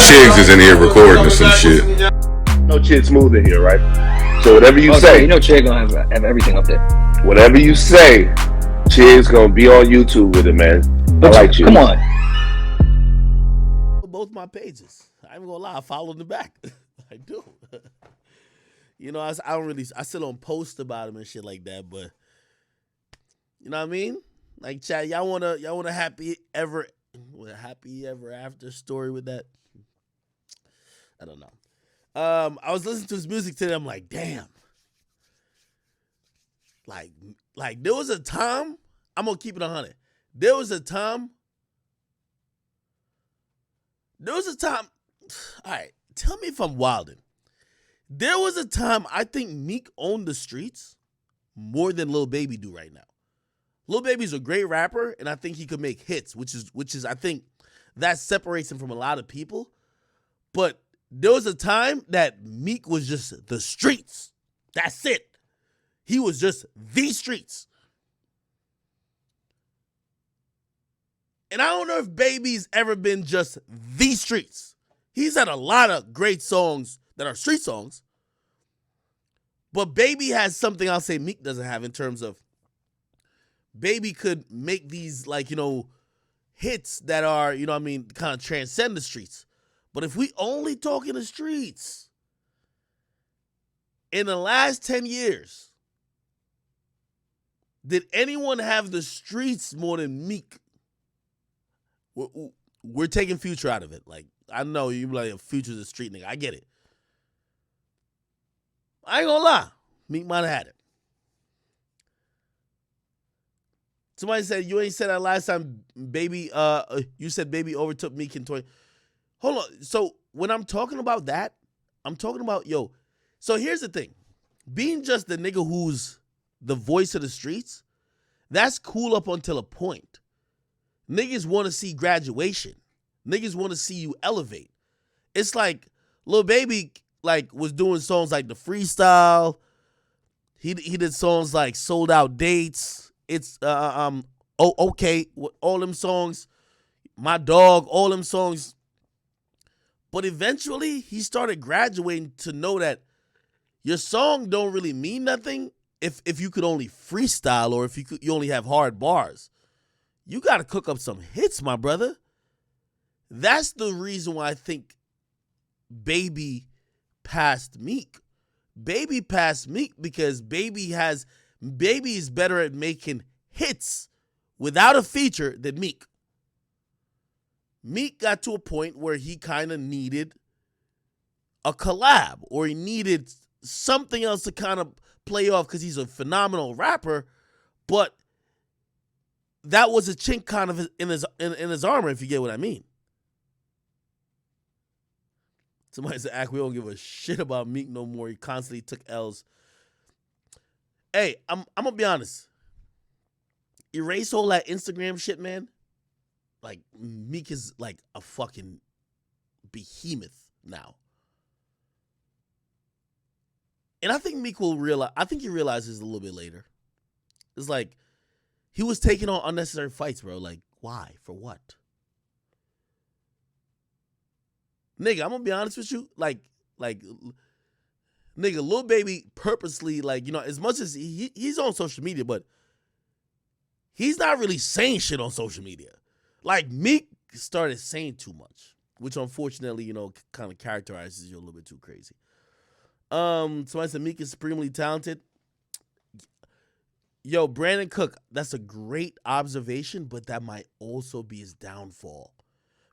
Chigs is in here recording or some shit. No Chid Smooth in here, right? So whatever you say, you know Chid gonna have everything up there. whatever you say, Chid's gonna be on YouTube with it, man. But I like you. Come on. Both my pages. I ain't gonna lie, I follow them back. I do. You know, I still don't post about them and shit like that, but you know what I mean? Like, chat, y'all want a happy ever after story with that? I don't know. I was listening to his music today. I'm like, damn. Like there was a time. I'm gonna keep it 100. There was a time. All right, tell me if I'm wilding. There was a time I think Meek owned the streets more than Lil Baby do right now. Lil Baby's a great rapper, and I think he could make hits, which is I think that separates him from a lot of people. But there was a time that Meek was just the streets. That's it. He was just the streets. And I don't know if Baby's ever been just the streets. He's had a lot of great songs that are street songs. But Baby has something I'll say Meek doesn't have in terms of Baby could make these, like, you know, hits that are, you know what I mean, kind of transcend the streets. But if we only talk in the streets, in the last 10 years, did anyone have the streets more than Meek? We're taking Future out of it. Like, I know you like Future's a street nigga. I get it. I ain't gonna lie. Meek might have had it. Somebody said, you ain't said that last time, Baby, you said Baby overtook Meek in 20. Hold on. So when I'm talking about that, I'm talking about, so here's the thing. Being just the nigga who's the voice of the streets, that's cool up until a point. Niggas want to see graduation. Niggas want to see you elevate. It's like Lil Baby was doing songs like The Freestyle. He did songs like Sold Out Dates. It's okay, all them songs. My Dog, all them songs. But eventually he started graduating to know that your song don't really mean nothing if you could only freestyle or if you only have hard bars. You got to cook up some hits, my brother. That's the reason why I think Baby passed Meek. Baby passed Meek because Baby is better at making hits without a feature than Meek. Meek got to a point where he kind of needed a collab or he needed something else to kind of play off because he's a phenomenal rapper, but that was a chink kind of in his armor, if you get what I mean. Somebody said, we don't give a shit about Meek no more. He constantly took L's. Hey, I'm going to be honest. Erase all that Instagram shit, man. Like, Meek is like a fucking behemoth now. And I think Meek will realize, he realizes a little bit later. It's like, he was taking on unnecessary fights, bro. Like, why? For what? Nigga, I'm gonna be honest with you. Like, nigga, Lil Baby purposely, as much as he's on social media, but he's not really saying shit on social media. Like, Meek started saying too much, which unfortunately, kind of characterizes you a little bit too crazy. Somebody said Meek is supremely talented. Yo, Brandon Cook, that's a great observation, but that might also be his downfall.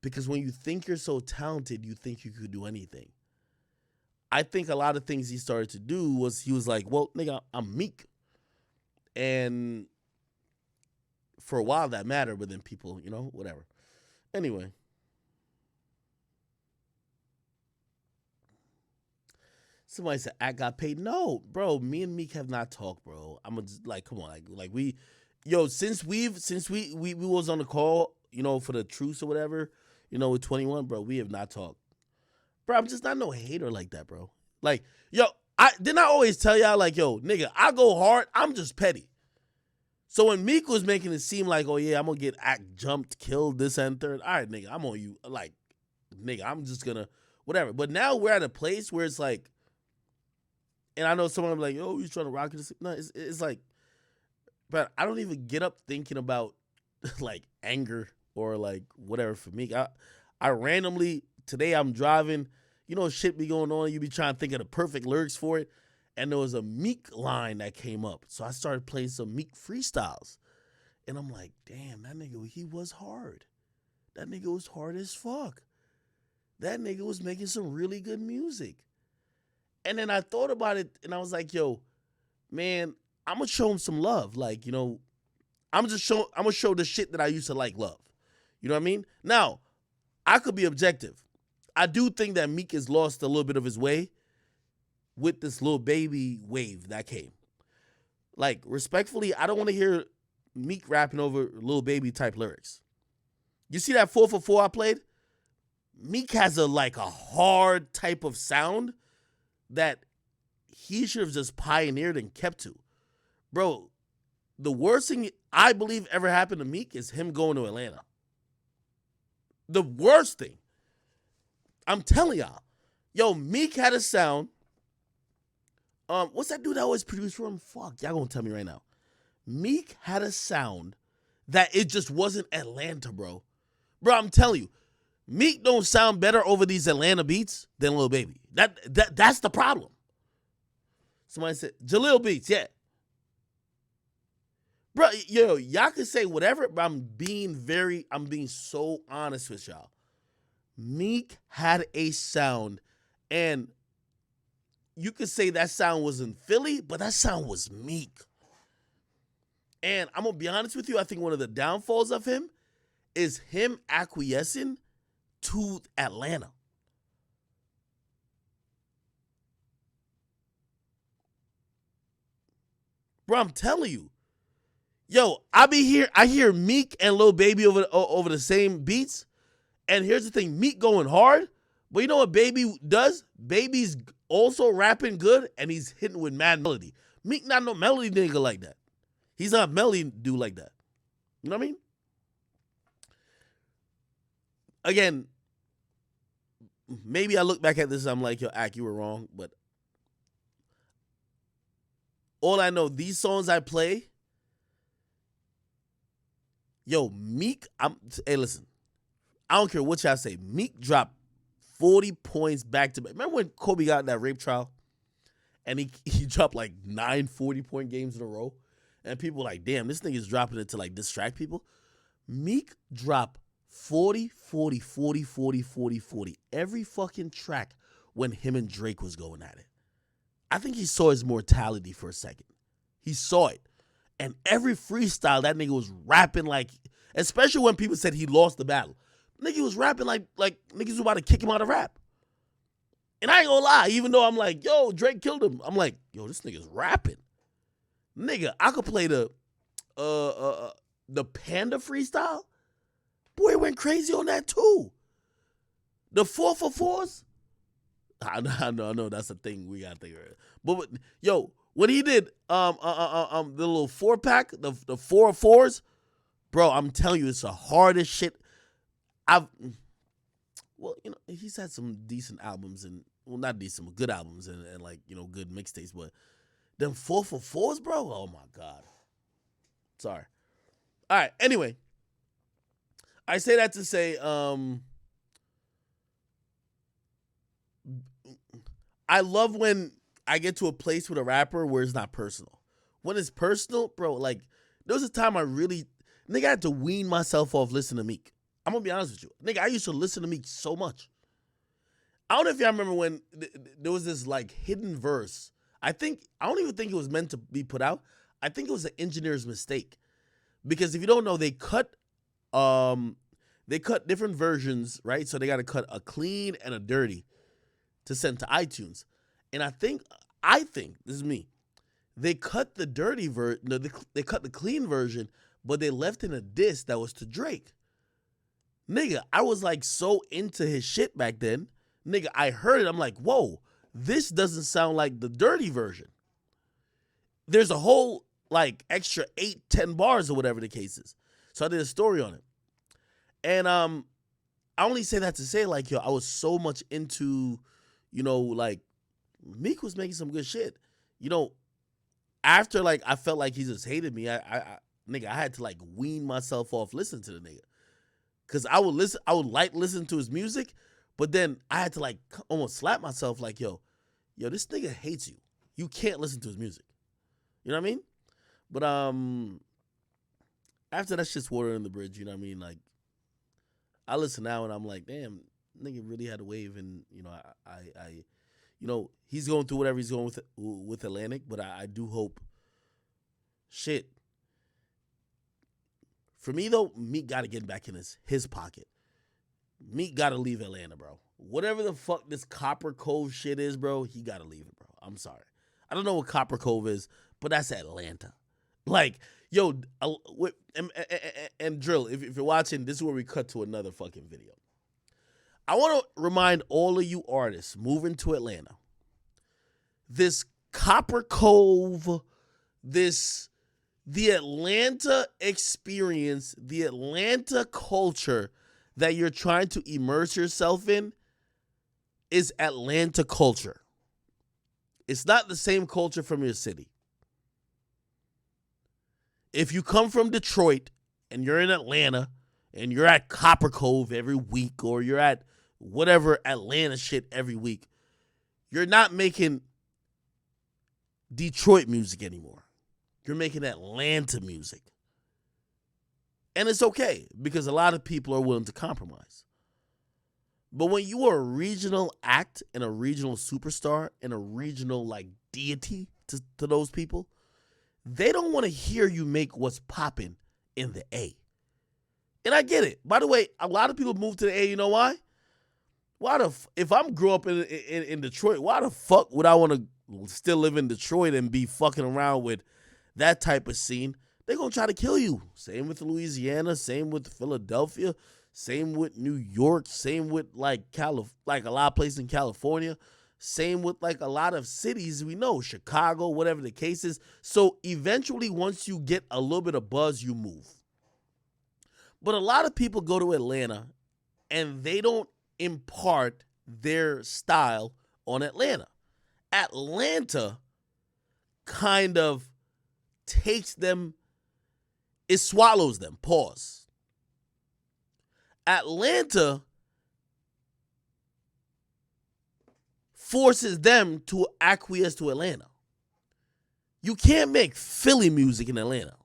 Because when you think you're so talented, you think you could do anything. I think a lot of things he started to do was he was like, well, nigga, I'm Meek. And for a while that mattered, but then people, whatever. Anyway. Somebody said, I got paid. No, bro, me and Meek have not talked, bro. I'm like, come on. Like we, since we was on the call, for the truce or whatever, with 21, bro, we have not talked. Bro, I'm just not no hater like that, bro. Like, I always tell y'all, like, nigga, I go hard. I'm just petty. So when Meek was making it seem like, oh, yeah, I'm going to get jumped, killed, this and third. All right, nigga, I'm on you. Like, nigga, I'm just gonna whatever. But now we're at a place where it's like, and I know someone will be like, oh, you trying to rock it? No, it's like, but I don't even get up thinking about like anger or like whatever for me. I randomly today I'm driving, you know, shit be going on. You be trying to think of the perfect lyrics for it, and there was a MEEK line that came up, so I started playing some MEEK freestyles, and I'm like, damn, that nigga, he was hard. That nigga was hard as fuck. That nigga was making some really good music. And then I thought about it, and I was like, yo, man, I'm gonna show him some love. Like, you know, I'm gonna show the shit that I used to like love. You know what I mean? Now, I could be objective. I do think that Meek has lost a little bit of his way with this Lil Baby wave that came. Like, respectfully, I don't want to hear Meek rapping over Lil Baby type lyrics. You see that 4 for 4 I played? Meek has a hard type of sound that he should have just pioneered and kept to. Bro, the worst thing I believe ever happened to Meek is him going to Atlanta. The worst thing. I'm telling y'all. Yo, Meek had a sound. What's that dude that always produced for him? Fuck, y'all gonna tell me right now. Meek had a sound that it just wasn't Atlanta, bro. Bro, I'm telling you, Meek don't sound better over these Atlanta beats than Lil Baby. That's the problem. Somebody said, Jalil Beats, yeah. Bro, yo, y'all can say whatever, but I'm being so honest with y'all. Meek had a sound, and you could say that sound was in Philly, but that sound was Meek. And I'm going to be honest with you, I think one of the downfalls of him is him acquiescing to Atlanta. Bro, I'm telling you. Yo, I hear Meek and Lil Baby over the same beats. And here's the thing, Meek going hard, but you know what Baby does? Baby's also rapping good, and he's hitting with mad melody. Meek not no melody nigga like that. He's not a melody dude like that. You know what I mean? Again, maybe I look back at this and I'm like, yo, Ak, you were wrong. But all I know, these songs I play, yo, Meek, hey, listen, I don't care what y'all say. Meek dropped 40 points back to back. Remember when Kobe got that rape trial? And he dropped like 9 40-point games in a row? And people were like, damn, this thing is dropping it to like distract people. Meek dropped 40, 40, 40, 40, 40, 40. Every fucking track when him and Drake was going at it. I think he saw his mortality for a second. He saw it. And every freestyle, that nigga was rapping like, especially when people said he lost the battle. Nigga was rapping like niggas was about to kick him out of rap. And I ain't gonna lie, even though I'm like, yo, Drake killed him. I'm like, yo, this nigga's rapping. Nigga, I could play the Panda freestyle. Boy, went crazy on that too. The 4 for 4s. I know that's a thing we gotta think of. But yo, when he did the little 4-pack, the 4 4s, bro, I'm telling you, it's the hardest shit. Well, you know, he's had some decent albums and, well, not decent, but good albums and like, you know, good mixtapes, but them 4 for 4s, bro, oh my God. Sorry. All right, anyway. I say that to say, I love when I get to a place with a rapper where it's not personal. When it's personal, bro, like, there was a time I had to wean myself off listening to Meek. I'm going to be honest with you. Nigga, I used to listen to Meek so much. I don't know if y'all remember when there was this, like, hidden verse. I don't even think it was meant to be put out. I think it was an engineer's mistake. Because if you don't know, they cut different versions, right? So they got to cut a clean and a dirty to send to iTunes. And I think, this is me, they cut the dirty version, no, they cut the clean version, but they left in a disc that was to Drake. Nigga, I was like so into his shit back then. Nigga, I heard it. I'm like, whoa, this doesn't sound like the dirty version. There's a whole like extra 8-10 bars or whatever the case is. So I did a story on it. And I only say that to say, like, yo, I was so much into, like, Meek was making some good shit. After, like, I felt like he just hated me, I nigga, I had to, like, wean myself off listening to the nigga. Because I would like listen to his music, but then I had to, like, almost slap myself, like, yo, this nigga hates you. You can't listen to his music. You know what I mean? But after that shit's water in the bridge, you know what I mean? Like, I listen now and I'm like, damn, nigga really had a wave, and he's going through whatever he's going with Atlantic, but I do hope, shit. For me though, Meek got to get back in his pocket. Meek got to leave Atlanta, bro. Whatever the fuck this CopperCove shit is, bro, he got to leave it, bro. I'm sorry. I don't know what CopperCove is, but that's Atlanta. Like, yo, and Drill, if you're watching, this is where we cut to another fucking video. I want to remind all of you artists moving to Atlanta, this CopperCove, the Atlanta experience, the Atlanta culture that you're trying to immerse yourself in is Atlanta culture. It's not the same culture from your city. If you come from Detroit and you're in Atlanta and you're at CopperCove every week, or you're at whatever Atlanta shit every week, you're not making Detroit music anymore. You're making Atlanta music. And it's okay, because a lot of people are willing to compromise. But when you are a regional act and a regional superstar and a regional, like, deity to those people, they don't want to hear you make what's popping in the A. And I get it. By the way, a lot of people move to the A. You know why? If I'm grew up in Detroit, why the fuck would I want to still live in Detroit and be fucking around with that type of scene? They're going to try to kill you. Same with Louisiana, same with Philadelphia, same with New York, same with like a lot of places in California, same with like a lot of cities we know, Chicago, whatever the case is. So eventually, once you get a little bit of buzz, you move. But a lot of people go to Atlanta and they don't impart their style on Atlanta. Atlanta kind of takes them, it swallows them. Pause. Atlanta forces them to acquiesce to Atlanta. You can't make Philly music in Atlanta.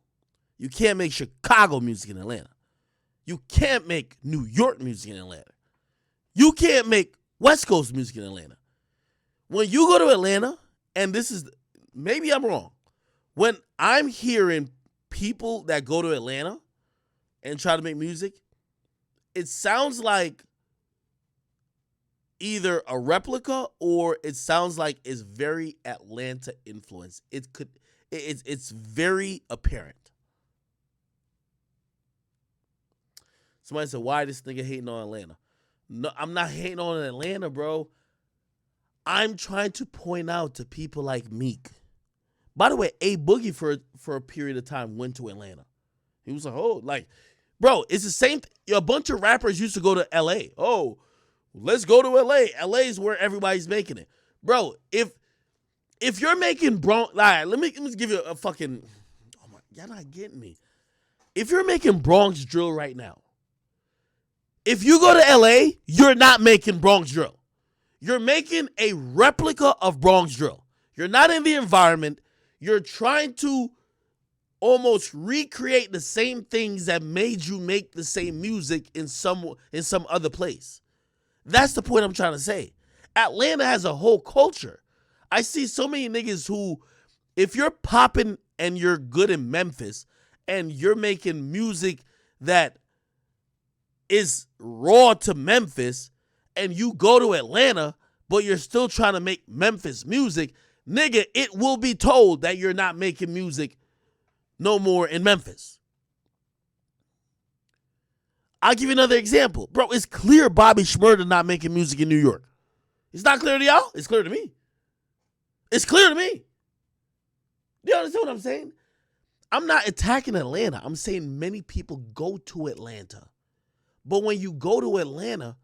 You can't make Chicago music in Atlanta. You can't make New York music in Atlanta. You can't make West Coast music in Atlanta. When you go to Atlanta, and this is, maybe I'm wrong, when I'm hearing people that go to Atlanta and try to make music, it sounds like either a replica or it sounds like it's very Atlanta influenced. It's very apparent. Somebody said, why this nigga hating on Atlanta? No, I'm not hating on Atlanta, bro. I'm trying to point out to people like Meek. By the way, A Boogie for a period of time went to Atlanta. He was like, oh, like, bro, it's the same. A bunch of rappers used to go to L.A. Oh, let's go to L.A. L.A. is where everybody's making it. Bro, if you're making Bronx, let me give you a fucking, oh my, y'all not getting me. If you're making Bronx drill right now, if you go to L.A., you're not making Bronx drill. You're making a replica of Bronx drill. You're not in the environment. You're trying to almost recreate the same things that made you make the same music in some other place. That's the point I'm trying to say. Atlanta has a whole culture. I see so many niggas who, if you're popping and you're good in Memphis and you're making music that is raw to Memphis and you go to Atlanta, but you're still trying to make Memphis music, nigga, it will be told that you're not making music no more in Memphis. I'll give you another example. Bro, it's clear Bobby Shmurda not making music in New York. It's not clear to y'all? It's clear to me. It's clear to me. You understand what I'm saying? I'm not attacking Atlanta. I'm saying many people go to Atlanta. But when you go to Atlanta,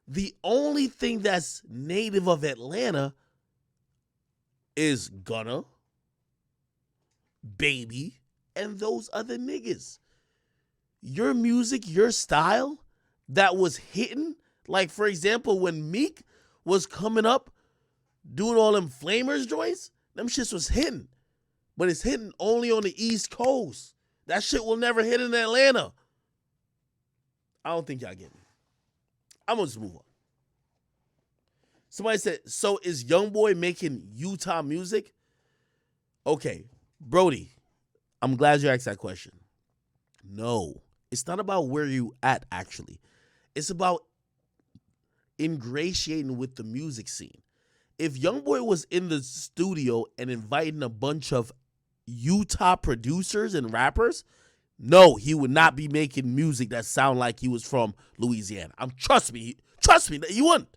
the only thing that's native of Atlanta is Gunna, Baby, and those other niggas. Your music, your style that was hitting, like for example, when MEEK was coming up doing all them flamers joints, them shits was hitting. But it's hitting only on the East Coast. That shit will never hit in Atlanta. I don't think y'all get me. I'm gonna just move on. Somebody said, so is YoungBoy making Utah music? Okay, Brody, I'm glad you asked that question. No, it's not about where you at, actually. It's about ingratiating with the music scene. If YoungBoy was in the studio and inviting a bunch of Utah producers and rappers, no, he would not be making music that sound like he was from Louisiana. Trust me, he wouldn't.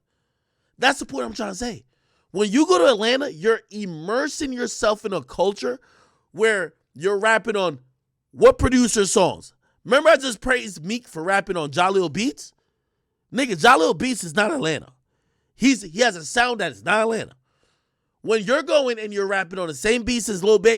That's the point I'm trying to say. When you go to Atlanta, you're immersing yourself in a culture where you're rapping on what producer songs. Remember I just praised MEEK for rapping on Jalil Beats? Nigga, Jalil Beats is not Atlanta. He has a sound that is not Atlanta. When you're going and you're rapping on the same beats as Lil Baby,